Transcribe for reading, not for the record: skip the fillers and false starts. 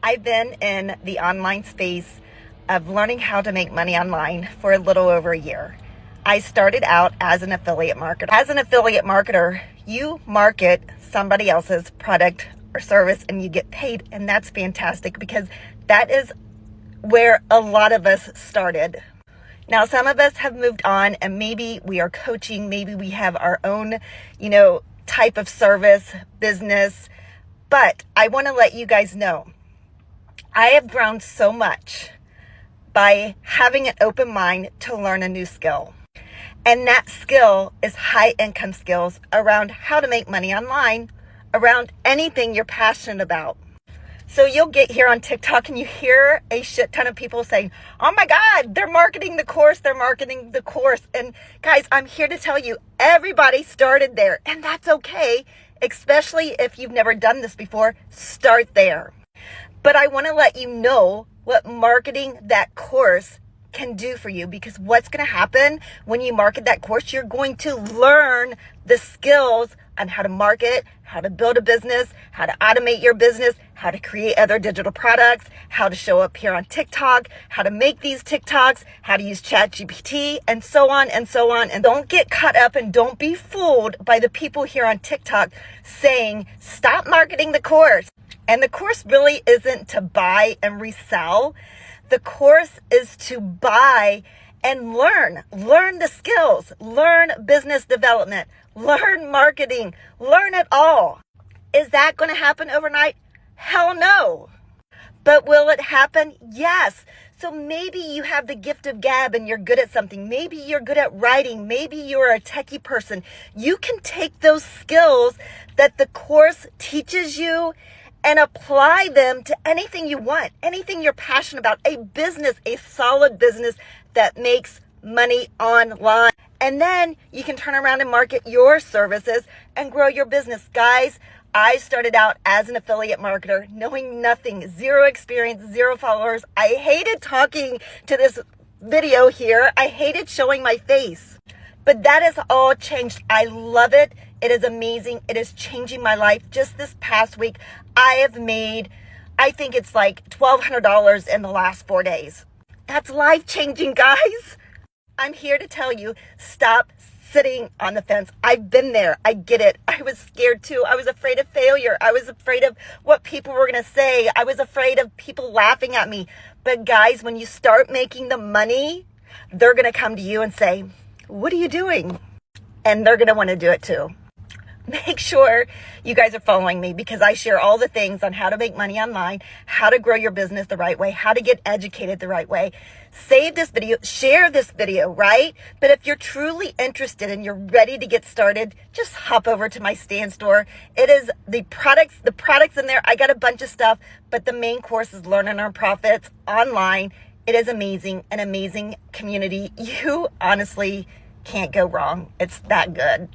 I've been in the online space of learning how to make money online for a little over a year. I started out as an affiliate marketer. As an affiliate marketer, you market somebody else's product or service and you get paid, and that's fantastic because that is where a lot of us started. Now, some of us have moved on and maybe we are coaching, maybe we have our own, type of service, business, but I want to let you guys know, I have grown so much by having an open mind to learn a new skill. And that skill is high income skills around how to make money online, around anything you're passionate about. So you'll get here on TikTok and you hear a shit ton of people saying, oh my God, they're marketing the course. And guys, I'm here to tell you, everybody started there, and that's okay. Especially if you've never done this before, start there. But I want to let you know what marketing that course can do for you, because what's going to happen when you market that course, you're going to learn the skills on how to market, how to build a business, how to automate your business, how to create other digital products, how to show up here on TikTok, how to make these TikToks, how to use ChatGPT, and so on and so on. And don't get caught up and don't be fooled by the people here on TikTok saying, stop marketing the course. And the course really isn't to buy and resell. The course is to buy and learn the skills, learn business development, learn marketing, learn it all. Is that going to happen overnight? Hell no. But will it happen? Yes. So maybe you have the gift of gab and you're good at something. Maybe you're good at writing. Maybe you're a techie person. You can take those skills that the course teaches you and apply them to anything you want, anything you're passionate about, a business, a solid business that makes money online. And then you can turn around and market your services and grow your business. Guys, I started out as an affiliate marketer, knowing nothing, zero experience, zero followers. I hated talking to this video here. I hated showing my face. But that has all changed. I love it. It is amazing. It is changing my life. Just this past week, I have made, I think it's like $1,200 in the last 4 days. That's life-changing, guys. I'm here to tell you, stop sitting on the fence. I've been there. I get it. I was scared too. I was afraid of failure. I was afraid of what people were going to say. I was afraid of people laughing at me. But guys, when you start making the money, they're going to come to you and say, what are you doing? And they're going to want to do it too. Make sure you guys are following me, because I share all the things on how to make money online, how to grow your business the right way, how to get educated the right way. Save this video, share this video, right? But if you're truly interested and you're ready to get started, just hop over to my Stan Store. It is the products in there. I got a bunch of stuff, but the main course is Learn and Earn Profits online. It is amazing, an amazing community. You honestly can't go wrong. It's that good.